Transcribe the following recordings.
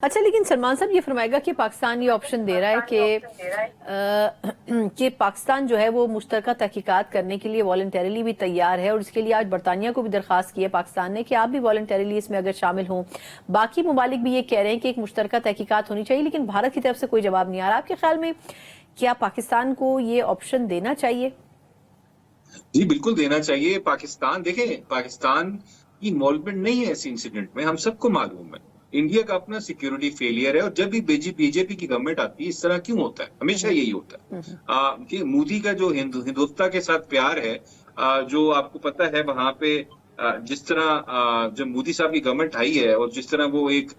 अच्छा, लेकिन सलमान साहब ये फरमाएगा कि पाकिस्तान ये ऑप्शन दे रहा है कि पाकिस्तान जो है वो मुश्तरका तहकीकात करने के लिए वॉलंटरीली भी तैयार है और इसके लिए आज बरतानिया को भी दरखास्त की है पाकिस्तान ने कि आप भी वॉलंटरीली इसमें अगर शामिल हों। बाकी ममालिक भी ये कह रहे हैं कि एक मुश्तरका तहकीकात होनी चाहिए, लेकिन भारत की तरफ से कोई जवाब नहीं आ रहा। आपके ख्याल में क्या पाकिस्तान को ये ऑप्शन देना चाहिए? जी, बिल्कुल देना चाहिए। पाकिस्तान देखें, पाकिस्तान की इन्वॉल्वमेंट नहीं है इस इंसिडेंट में, हम सबको मालूम है। इंडिया का अपना सिक्योरिटी फेलियर है और जब भी बीजेपी की गवर्नमेंट आती है इस तरह क्यों होता है? हमेशा यही होता है। कि मोदी का जो हिंदुत्व के साथ प्यार है, जो आपको पता है वहां पे जिस तरह जब मोदी साहब की गवर्नमेंट आई है और जिस तरह वो एक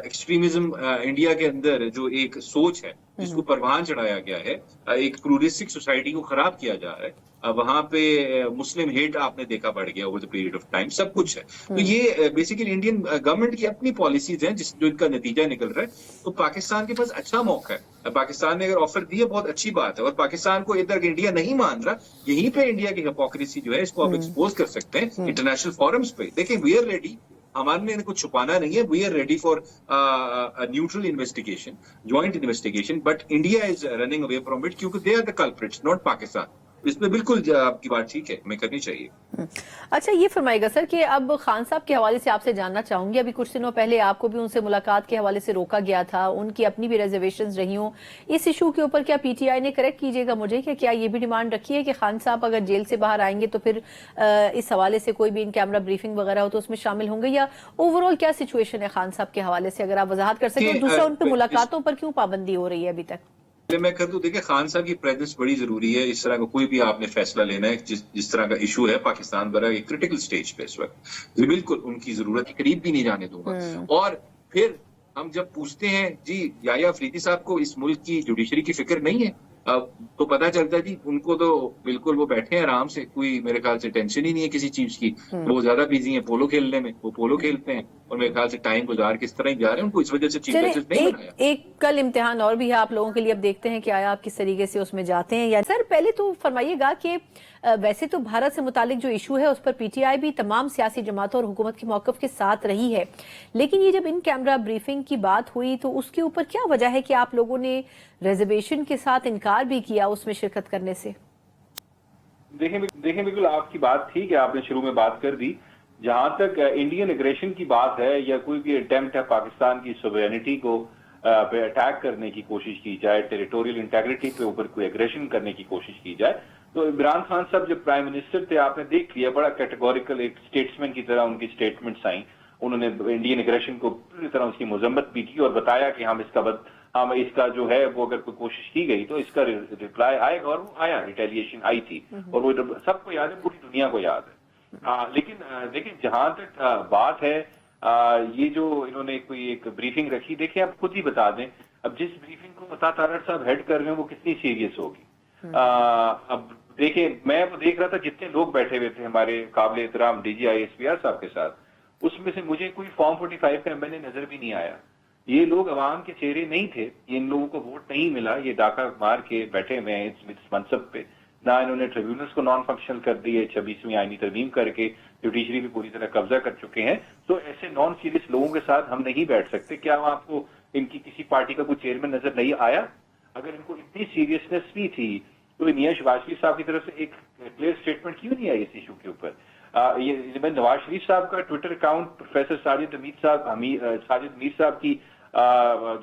एक्सट्रीमिज्म इंडिया के अंदर जो एक सोच है जिसको परवान चढ़ाया गया है, एक प्लूरिस्टिक सोसाइटी को खराब किया जा रहा है, वहां पे मुस्लिम हेट आपने देखा बढ़ गया over the period of time, सब कुछ है। तो ये बेसिकली इंडियन गवर्नमेंट की अपनी पॉलिसीज हैं जो इनका नतीजा निकल रहा है। तो पाकिस्तान के पास अच्छा मौका है, पाकिस्तान ने अगर ऑफर दी है बहुत अच्छी बात है, और पाकिस्तान को इधर इंडिया नहीं मान रहा, यहीं पे इंडिया की हिपोक्रेसी जो है इसको आप एक्सपोज कर सकते हैं इंटरनेशनल फोरम्स पे। देखिए, वी आर रेडी, हमारे इनको छुपाना नहीं है। We are ready for neutral investigation, joint investigation, but India is running away from it क्योंकि they are the culprits, not Pakistan. इसमें बिल्कुल आपकी बात ठीक है, हमें करनी चाहिए। अच्छा, ये फरमाएगा सर कि अब खान साहब के हवाले से आपसे जानना चाहूंगी, अभी कुछ दिनों पहले आपको भी उनसे मुलाकात के हवाले से रोका गया था, उनकी अपनी भी रिजर्वेशंस रही हों इस इशू के ऊपर। क्या पीटीआई ने, करेक्ट कीजिएगा मुझे, कि क्या ये भी डिमांड रखी है कि खान साहब अगर जेल से बाहर आएंगे तो फिर इस हवाले से कोई भी इन कैमरा ब्रीफिंग वगैरह हो तो उसमें शामिल होंगे, या ओवरऑल क्या सिचुएशन है खान साहब के हवाले से, अगर आप वजाहत कर सकें? और दूसरा, उन पर मुलाकातों पर क्यों पाबंदी हो रही है अभी तक? मैं कर दूं, देखिए खान साहब की प्रेजेंस बड़ी जरूरी है। इस तरह का कोई भी आपने फैसला लेना है, जिस तरह का इशू है पाकिस्तान पर एक क्रिटिकल स्टेज पे इस वक्त, बिल्कुल उनकी जरूरत के करीब भी नहीं जाने दूंगा। और फिर हम जब पूछते हैं जी याया अफरीदी साहब को इस मुल्क की जुडिशरी की फिक्र नहीं है, तो पता चलता है जी उनको तो बिल्कुल वो बैठे हैं आराम से, कोई मेरे ख्याल से टेंशन ही नहीं है किसी चीज की। वो ज्यादा बिजी हैं पोलो खेलने में, वो पोलो खेलते हैं और मेरे ख्याल से टाइम गुजार किस तरह ही जा रहे हैं, उनको इस वजह से चीफ जस्टिस नहीं बनाया। एक कल इम्तिहान और भी है आप लोगों के लिए, अब देखते हैं कि आया आप किस तरीके से उसमें जाते हैं। या सर, पहले तो फरमाइएगा कि वैसे तो भारत से मुतालिक जो इशू है उस पर पीटीआई भी तमाम सियासी जमातों और हुकूमत के मौकफ के साथ रही है, लेकिन ये जब इन कैमरा ब्रीफिंग की बात हुई तो उसके ऊपर क्या वजह है कि आप लोगों ने रिजर्वेशन के साथ इनकार भी किया उसमें शिरकत करने से? देखें बिल्कुल आपकी बात ठीक है, आपने शुरू में बात कर दी। जहां तक इंडियन एग्रेशन की बात है या कोई भी अटेम्प्ट है पाकिस्तान की सोवरेनिटी को पे अटैक करने की कोशिश की जाए, टेरिटोरियल इंटेग्रिटी पे ऊपर कोई एग्रेशन करने की कोशिश की जाए, तो इमरान खान साहब जब प्राइम मिनिस्टर थे आपने देख लिया, बड़ा कैटेगोरिकल एक स्टेट्समैन की तरह उनकी स्टेटमेंट्स आई। उन्होंने इंडियन एग्रेशन को पूरी तरह उसकी मजम्मत भी की और बताया कि हम इसका जो है वो अगर कोई कोशिश की गई तो इसका रिप्लाई आएगा, और वो आया, रिटेलिएशन आई थी, और वो सबको याद है, पूरी दुनिया को याद है। लेकिन देखिए, जहां तक बात है ये जो इन्होंने कोई एक ब्रीफिंग रखी, देखिए आप खुद ही बता दें, अब जिस ब्रीफिंग को अता तारड़ साहब हेड कर रहे हैं वो कितनी सीरियस होगी। अब देखिए, मैं वो देख रहा था जितने लोग बैठे हुए थे हमारे काबिल एहतराम DGISPR साहब के साथ, उसमें से मुझे कोई फॉर्म 45 का एमएलए नजर भी नहीं आया। ये लोग अवाम के चेहरे नहीं थे, इन लोगों को वोट नहीं मिला, ये डाका मार के बैठे हुए हैं इस मनसब पे। ना इन्होंने ट्रिब्यूनल्स को नॉन फंक्शनल कर दी है, 26वीं आईनी तरमीम करके जुडिशरी भी पूरी तरह कब्जा कर चुके हैं। तो ऐसे नॉन सीरियस लोगों के साथ हम नहीं बैठ सकते। क्या आपको इनकी किसी पार्टी का कोई चेयरमैन नजर नहीं आया? अगर इनको इतनी सीरियसनेस भी थी तो मियां शहबाज शरीफ साहब की तरफ से एक क्लियर स्टेटमेंट क्यों नहीं आई इस इशू के ऊपर? ये नवाज शरीफ साहब का Twitter account, professor Sajid Mir साहब की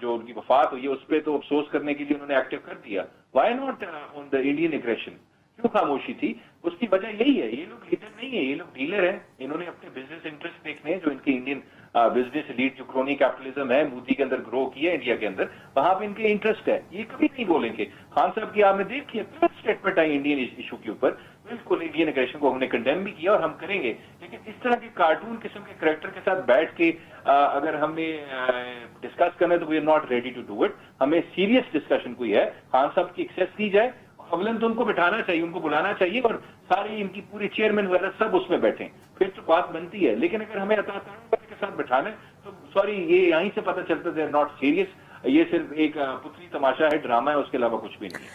जो उनकी वफात हुई है उस पर तो अफसोस करने के लिए उन्होंने एक्टिव कर दिया। Why not on the Indian aggression? क्यों खामोशी थी? उसकी वजह यही है, ये लोग लीडर नहीं है, ये लोग डीलर हैं। इन्होंने अपने बिजनेस इंटरेस्ट देखने हैं, जो इनके इंडियन बिजनेस लीड जो क्रोनी कैपिटलिज्म है मोदी के अंदर ग्रो किया है इंडिया के अंदर, वहां पे इनके इंटरेस्ट है, ये कभी नहीं बोलेंगे। खान साहब की आपने देखी है स्टेटमेंट आई इंडियन इशू के ऊपर, बिल्कुल इंडियन एग्रेशन को हमने कंडेम भी किया और हम करेंगे, लेकिन इस तरह के कार्टून किस्म के कैरेक्टर के साथ बैठ के अगर हमें डिस्कस करना है तो we are not ready to do it. हमें सीरियस डिस्कशन कोई है, खान साहब की एक्सेस की जाए, अवलन तो उनको बिठाना चाहिए, उनको बुलाना चाहिए और सारे इनकी पूरी चेयरमैन वगैरह सब उसमें बैठे, फिर तो बात बनती है। लेकिन अगर हमें अता तारड़ के साथ बिठाना है तो सॉरी, ये यहीं से पता चलता है दे आर नॉट सीरियस। ये सिर्फ एक पुतली तमाशा है, ड्रामा है, उसके अलावा कुछ भी नहीं है।